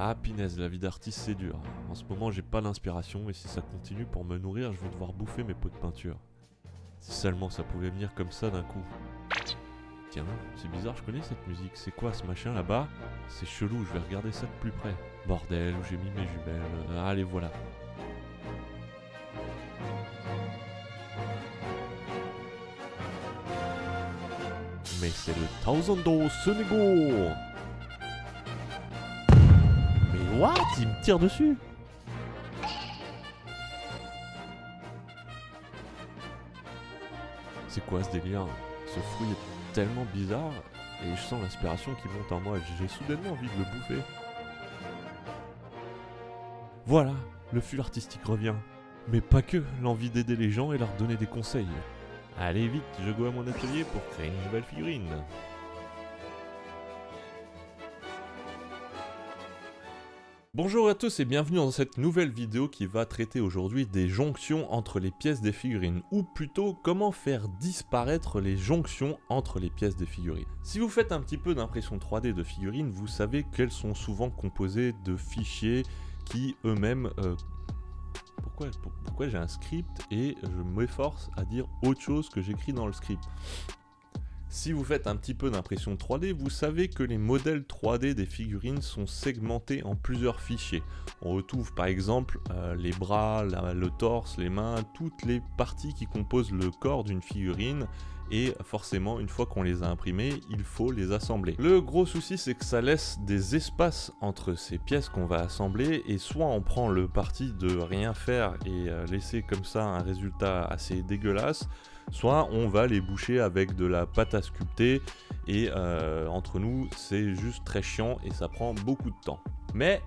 Ah punaise, la vie d'artiste c'est dur. En ce moment j'ai pas l'inspiration et si ça continue pour me nourrir je vais devoir bouffer mes pots de peinture. Si seulement ça pouvait venir comme ça d'un coup. Tiens, c'est bizarre, je connais cette musique. C'est quoi ce machin là-bas? C'est chelou, je vais regarder ça de plus près. Bordel, où j'ai mis mes jumelles. Allez voilà. Mais c'est le Thousand Senego. Mais what? Il me tire dessus. C'est quoi ce délire? Ce fruit est tellement bizarre et je sens l'inspiration qui monte en moi. J'ai soudainement envie de le bouffer. Voilà, le flux artistique revient. Mais pas que, l'envie d'aider les gens et leur donner des conseils. Allez vite, je go à mon atelier pour créer une nouvelle figurine. Bonjour à tous et bienvenue dans cette nouvelle vidéo qui va traiter aujourd'hui des jonctions entre les pièces des figurines, ou plutôt comment faire disparaître les jonctions entre les pièces des figurines. Si vous faites un petit peu d'impression 3D de figurines, vous savez qu'elles sont souvent composées de fichiers qui eux-mêmes... Pourquoi j'ai un script et je m'efforce à dire autre chose que j'écris dans le script? Si vous faites un petit peu d'impression 3D, vous savez que les modèles 3D des figurines sont segmentés en plusieurs fichiers. On retrouve par exemple les bras, le torse, les mains, toutes les parties qui composent le corps d'une figurine. Et forcément, une fois qu'on les a imprimés, il faut les assembler. Le gros souci, c'est que ça laisse des espaces entre ces pièces qu'on va assembler, et soit on prend le parti de rien faire et laisser comme ça un résultat assez dégueulasse, soit on va les boucher avec de la pâte à sculpter, et entre nous, c'est juste très chiant et ça prend beaucoup de temps. Mais,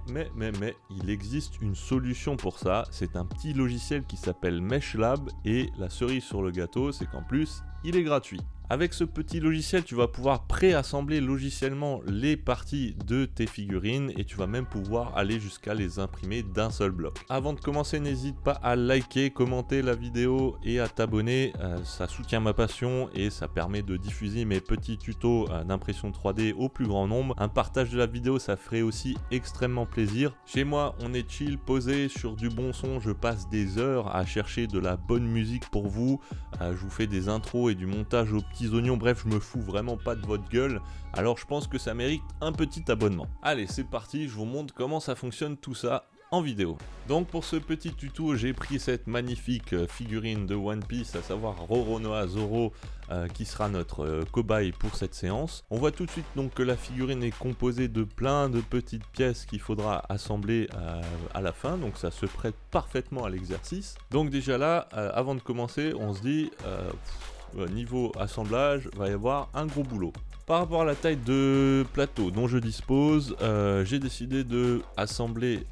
il existe une solution pour ça, c'est un petit logiciel qui s'appelle Meshlab, et la cerise sur le gâteau, c'est qu'en plus, il est gratuit. Avec ce petit logiciel, tu vas pouvoir préassembler logiciellement les parties de tes figurines et tu vas même pouvoir aller jusqu'à les imprimer d'un seul bloc. Avant de commencer, n'hésite pas à liker, commenter la vidéo et à t'abonner. Ça soutient ma passion et ça permet de diffuser mes petits tutos d'impression 3D au plus grand nombre. Un partage de la vidéo, ça ferait aussi extrêmement plaisir. Chez moi, on est chill, posé sur du bon son. Je passe des heures à chercher de la bonne musique pour vous. Je vous fais des intros et du montage aux petits oignons, bref, je me fous vraiment pas de votre gueule, alors je pense que ça mérite un petit abonnement. Allez, c'est parti, je vous montre comment ça fonctionne tout ça en vidéo. Donc pour ce petit tuto, j'ai pris cette magnifique figurine de One Piece, à savoir Roronoa Zoro, qui sera notre cobaye pour cette séance. On voit tout de suite donc que la figurine est composée de plein de petites pièces qu'il faudra assembler à la fin, donc ça se prête parfaitement à l'exercice. Donc déjà là, avant de commencer, on se dit... niveau assemblage, va y avoir un gros boulot. Par rapport à la taille de plateau dont je dispose, j'ai décidé de assembler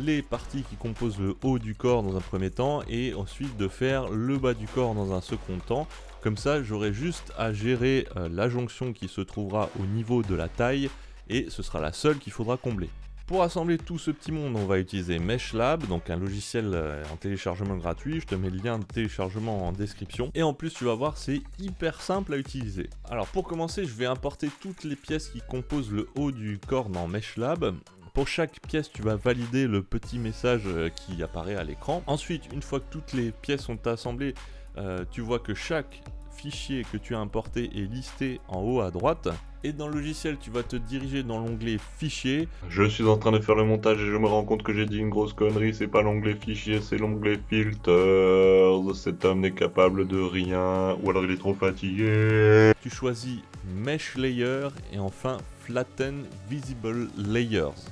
les parties qui composent le haut du corps dans un premier temps et ensuite de faire le bas du corps dans un second temps. Comme ça, j'aurai juste à gérer la jonction qui se trouvera au niveau de la taille et ce sera la seule qu'il faudra combler. Pour assembler tout ce petit monde, on va utiliser Meshlab, donc un logiciel en téléchargement gratuit. Je te mets le lien de téléchargement en description. Et en plus, tu vas voir, c'est hyper simple à utiliser. Alors pour commencer, je vais importer toutes les pièces qui composent le haut du corps dans Meshlab. Pour chaque pièce, tu vas valider le petit message qui apparaît à l'écran. Ensuite, une fois que toutes les pièces sont assemblées, tu vois que chaque fichier que tu as importé est listé en haut à droite. Et dans le logiciel, tu vas te diriger dans l'onglet Fichier. Je suis en train de faire le montage et je me rends compte que j'ai dit une grosse connerie, c'est pas l'onglet Fichier, c'est l'onglet Filters. Cet homme n'est capable de rien, ou alors il est trop fatigué. Tu choisis Mesh Layer et enfin Flatten Visible Layers.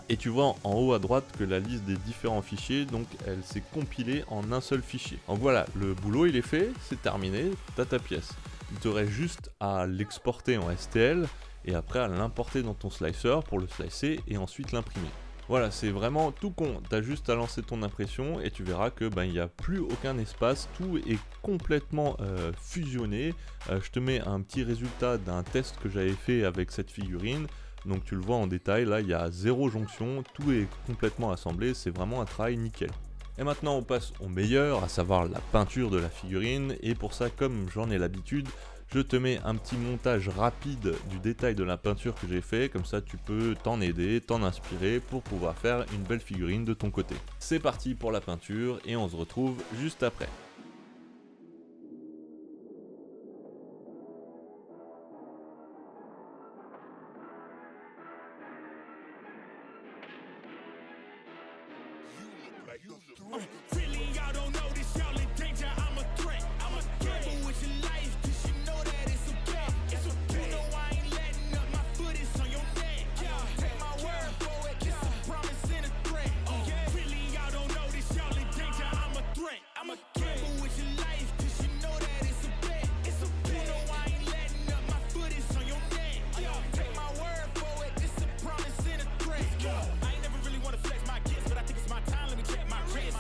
Et tu vois en haut à droite que la liste des différents fichiers, donc elle s'est compilée en un seul fichier. Donc voilà, le boulot il est fait, c'est terminé, t'as ta pièce. Il te reste juste à l'exporter en STL et après à l'importer dans ton slicer pour le slicer et ensuite l'imprimer. Voilà, c'est vraiment tout con, t'as juste à lancer ton impression et tu verras que il n'y a plus aucun espace, tout est complètement fusionné. Je te mets un petit résultat d'un test que j'avais fait avec cette figurine. Donc tu le vois en détail, là il y a 0 jonction, tout est complètement assemblé, c'est vraiment un travail nickel. Et maintenant on passe au meilleur, à savoir la peinture de la figurine, et pour ça, comme j'en ai l'habitude, Je te mets un petit montage rapide du détail de la peinture que j'ai fait, comme ça tu peux t'en aider, t'en inspirer pour pouvoir faire une belle figurine de ton côté. C'est parti pour la peinture et on se retrouve juste après. Really, y'all don't know this, y'all in danger. I'm a threat. I'm a gamble with your life, cause you know that it's okay. It's okay. You know I ain't letting up, my foot is on your neck. Take my word for it, it's a promise and a threat. Really, y'all don't know this, y'all in danger. I'm a threat. I'm a gamble with your life, cause you know that it's a bet. It's okay. You know I ain't letting up, my foot is on your neck. Take my word for it, it's a promise and a threat. I ain't never really wanna flex my gifts, but I think it's my time. Let me check my wrist.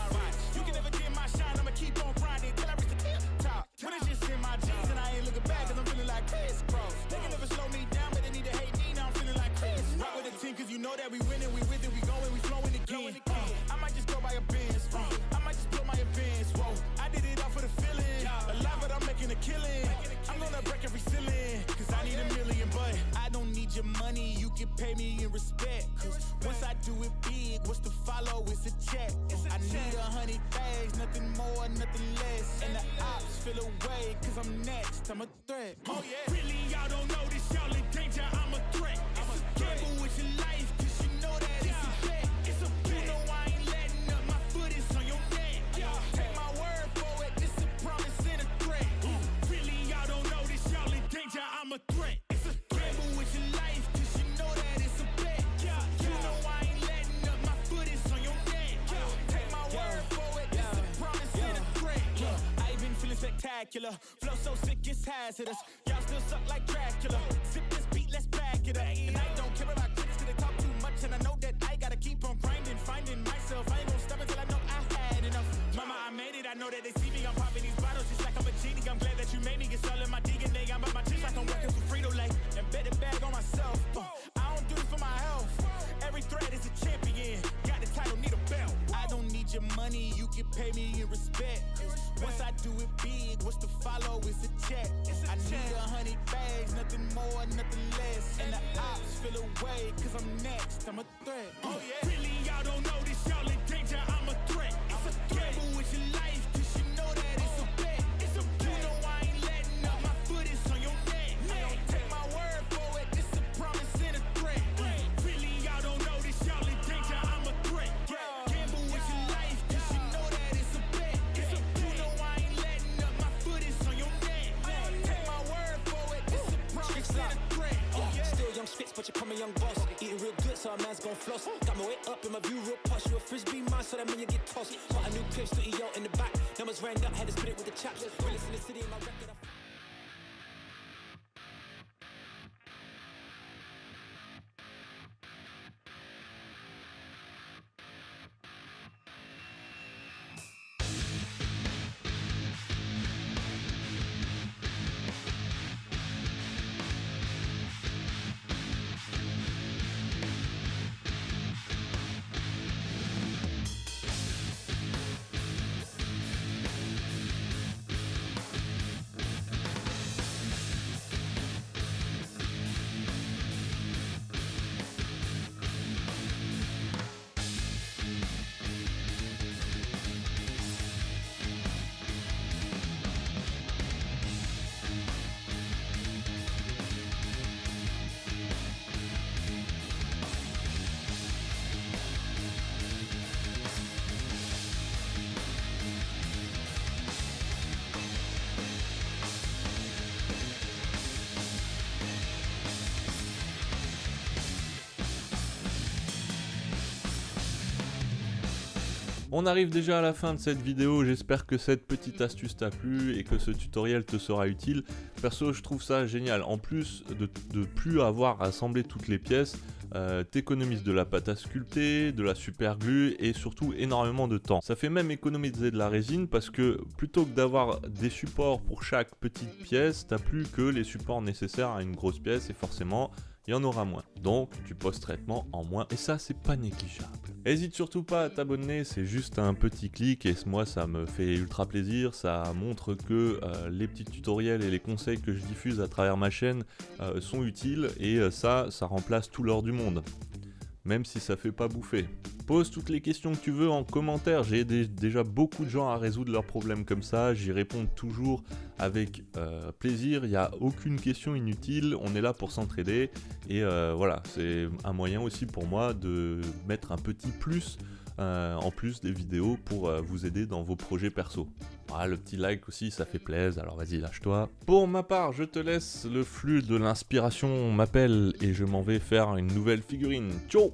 You can never get my shine, I'ma keep on grinding till I reach the tip top. When it's just in my jeans and I ain't looking back, cause I'm feeling like Chris Cross. They can never slow me down, but they need to hate me, now I'm feeling like Chris. Rock with the team, cause you know that we winning, we with it, we going, we flowing again. I might just go by a Benz, I might just blow my advance, whoa. I did it all for the feeling, alive but I'm making a killing. I'm gonna break every ceiling, cause I need a million, but I don't need your money, you can pay me in respect. Cause once I do it big, what's to follow is a check. I need 100 bags, nothing more, nothing less. And the ops feel away, cause I'm next, I'm a threat. Oh yeah. Really, y'all don't know this, y'all in danger, I'm a threat. I'm a gamble with your life, cause you know that it's a bet. It's a bet. You know I ain't letting up, my foot is on your neck. Take my word for it, it's a promise and a threat. Really, y'all don't know this, y'all in danger, I'm a threat. It's a gamble with your life, cause you know that it's a bet. You know I ain't letting up, my foot is on your neck. Take my word for it, it's a promise and a threat. I ain't been feeling spectacular, flow so sick it's hazardous. Y'all still suck like Dracula. Sip this beat, let's back it up. And I don't care about critics, cause they talk too much. And I know that I gotta keep on grinding, finding myself. I ain't gonna stop until I know I had enough. Mama, I made it, I know that they see me. I'm popping these bottles just like I'm a genie. I'm glad that you made me. It's all in my DNA. I'm about my chips like I'm working for Frito-Lay. And bet the bag on myself. I don't do this for my health. Every threat is a champion. Got the title, need a belt. I don't need your money, you can pay me in respect. Once I do it big, what's to follow is a check. I need 100 bags, nothing more, nothing less. And the ops feel away, cause I'm next, I'm a threat. Oh yeah. Really, y'all don't know this, y'all in danger, I'm a threat. It's a gamble with your life, cause you know that it's a bet. It's a bet. You know I ain't letting up, my foot is on your neck. Take my word for it, it's a promise and a threat. Really, y'all don't know this, y'all in danger, I'm a threat. Gamble with your life, cause you know that it's a bet. It's a bet. You know I ain't letting up, my foot is on your neck. Take my word for it, it's a promise and a threat. Still young spits, but you call me young boss. Eating real good, so a man's gon' floss. Got my weight up and my view real posh. You a frisbee man, so that mean you get tossed. Got a new crib, studio in the back. Numbers ran up, had to split it with the chaps. Realest in the city, in my record. On arrive déjà à la fin de cette vidéo, j'espère que cette petite astuce t'a plu et que ce tutoriel te sera utile. Perso, je trouve ça génial. En plus de plus avoir à assembler toutes les pièces, t'économises de la pâte à sculpter, de la super glue et surtout énormément de temps. Ça fait même économiser de la résine parce que plutôt que d'avoir des supports pour chaque petite pièce, t'as plus que les supports nécessaires à une grosse pièce et forcément il y en aura moins. Donc du post-traitement en moins, et ça c'est pas négligeable. Hésite surtout pas à t'abonner, c'est juste un petit clic et moi ça me fait ultra plaisir, ça montre que les petits tutoriels et les conseils que je diffuse à travers ma chaîne sont utiles et ça remplace tout l'or du monde. Même si ça fait pas bouffer. Pose toutes les questions que tu veux en commentaire, j'ai déjà beaucoup de gens à résoudre leurs problèmes comme ça, j'y réponds toujours avec plaisir, il n'y a aucune question inutile, on est là pour s'entraider, et voilà, c'est un moyen aussi pour moi de mettre un petit plus en plus des vidéos pour vous aider dans vos projets perso. Ah, le petit like aussi, ça fait plaisir, alors vas-y, lâche-toi. Pour ma part, je te laisse, le flux de l'inspiration m'appelle et je m'en vais faire une nouvelle figurine. Ciao!